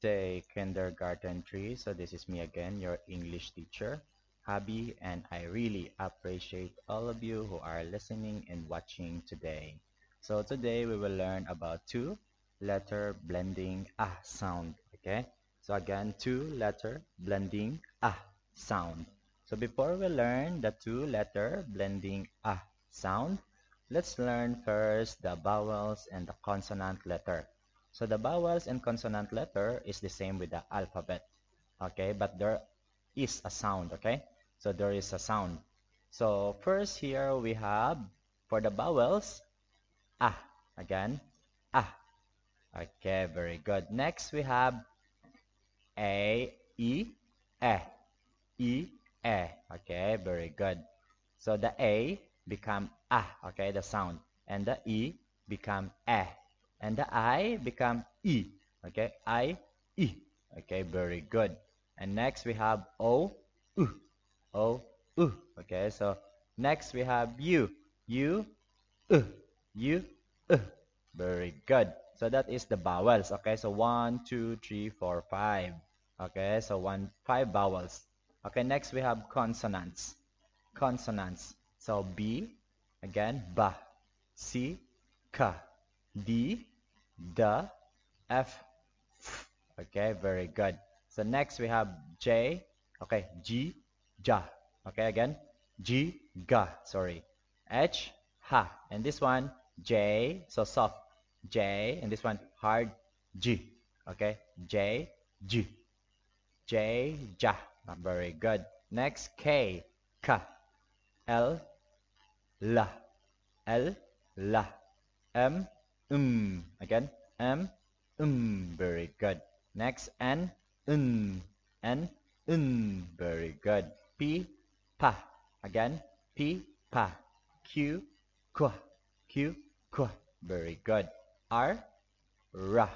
day, Kindergarten 3. So this is me again, your English teacher, Habi, and I really appreciate all of you who are listening and watching today. So today we will learn about two-letter blending sound. Okay. So again, two-letter blending sound. So before we learn the two-letter blending sound, let's learn first the vowels and the consonant letter. So the vowels and consonant letter is the same with the alphabet, okay? But there is a sound, okay? So there is a sound. So first here we have, for the vowels, ah, again, ah. Okay, very good. Next we have a, e, e, okay, very good. So the A become okay, the sound. And the E become And the I become E, okay, E, okay, very good. And next we have U, O, U, okay, so next we have U, U, very good. So that is the vowels, okay, so 1, 2, 3, 4, 5, okay, so 5 vowels. Okay, next we have consonants. Consonants. So B, again, ba, C, ka, D, the, F, f. Okay, very good. So next we have J, okay, G, ja. Okay, again, G, ga, sorry. H, ha. And this one, J, so soft, J. And this one, hard, G. Okay, J, G. J, ja. Very good. Next, K, ka. L, la. L, la. M, Again, M, Very good. Next, N, N, Very good. P, pa. Again, P, pa. Q, qua. Q, qua. Very good. R, ra.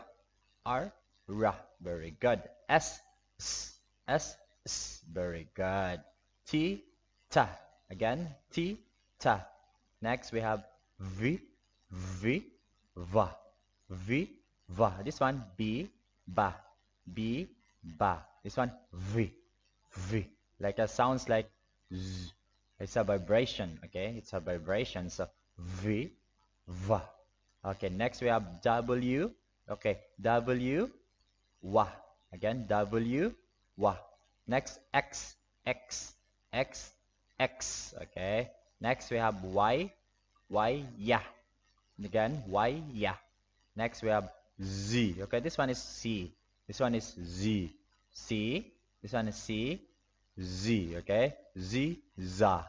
R, ra. Very good. S, s. S, s. Very good. T, ta. Again, T, ta. Next we have V, V, va. V, va. This one, B, ba. B, ba. This one, V, V. Like it sounds like Z. It's a vibration, okay? It's a vibration. So V, va. Okay, next we have W. Okay, W, wa. Again, W, wa. Next, X, X, X, X. Okay. Next we have Y, Y, ya. Again, Y, ya. Next we have Z. Okay, this one is C. This one is Z. C. This one is C. Z. Okay, Z, za.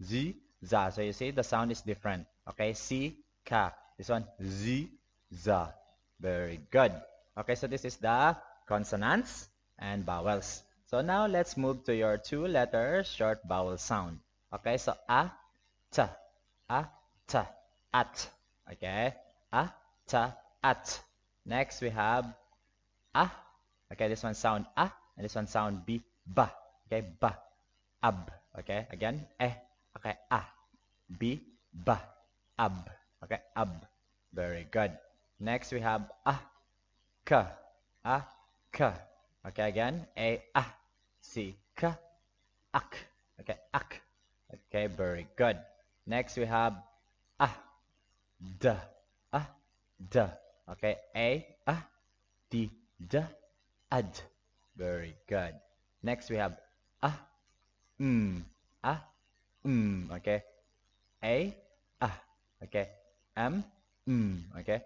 Z, za. So you see the sound is different. Okay, C, ka. This one, Z, za. Very good. Okay, so this is the consonants and vowels. So now let's move to your two-letter short vowel sound. Okay, so t, t, at. Okay, t, at. Next we have Okay, this one sound and this one sound b, ba. Okay, ba, ab. Okay, again, Okay, b, ba, ab. Okay, ab. Very good. Next we have k, k. Okay, again, c, k, ak. Okay, ak. Okay, very good. Next we have d, d. Okay, d, d, ad. Very good. Next we have okay, okay, okay,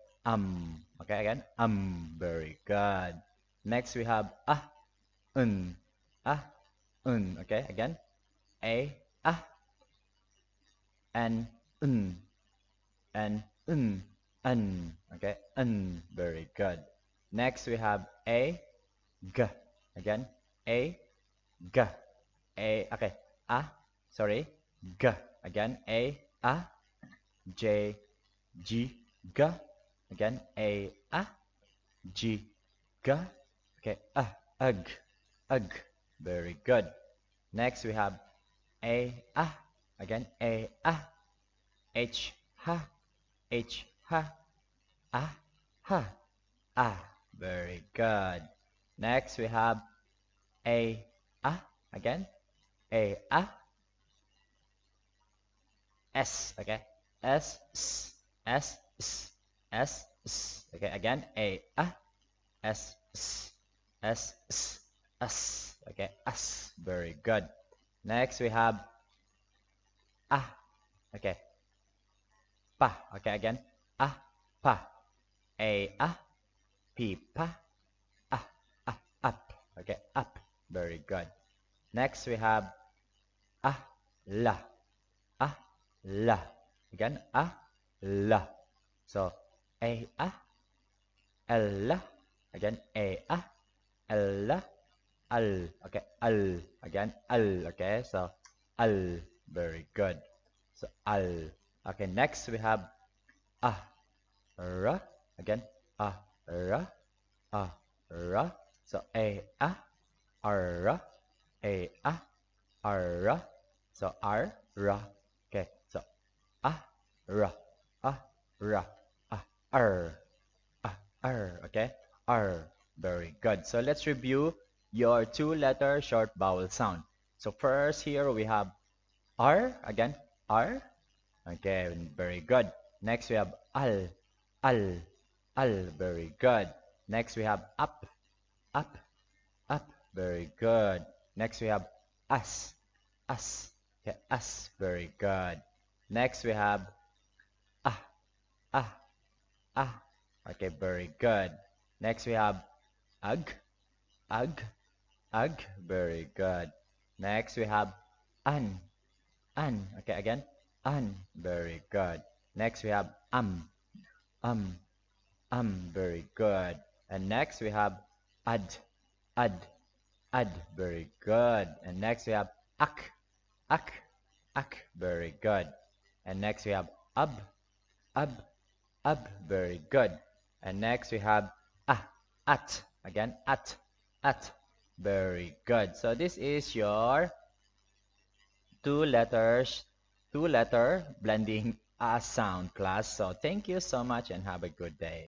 okay, again, very good. Next we have un, okay, again, a, and and okay, very good. Next we have g, again, g, okay, sorry, g, again, j, g, g, again, g, g, okay, ug, very good. Next we have again, h, h, very good. Next, we have a, again, a, s, okay, s, s, s, s, s, s, okay, again, a, s, s, s, s, s, okay, s, very good. Next, we have ah, okay, pa, okay, again, pa, a, p, pa, ah, up, okay, up, very good. Next, we have ah, la, ah, la, again, la. So, a, la, again, a, la, al, okay, al, again, al, okay, so, al, very good. So, al. Okay, next we have ah, ra, again, ra, ra. So, ra, ra. So, ra. Okay, so, ra, ra, r, okay, r. Very good. So, let's review your two-letter short vowel sound. So, first here we have R, again, R. Okay, very good. Next we have al, very good. Next we have up, very good. Next we have us, okay, us, very good. Next we have ah, ah, okay, very good. Next we have ug, ug, very good. Next we have an, okay, again, very good. Next we have um, very good. And next we have ad, ad, very good. And next we have ak, very good. And next we have ab, very good. And next we have at, again, at, very good. So this is your two letters, two letter blending sound class. So thank you so much and have a good day.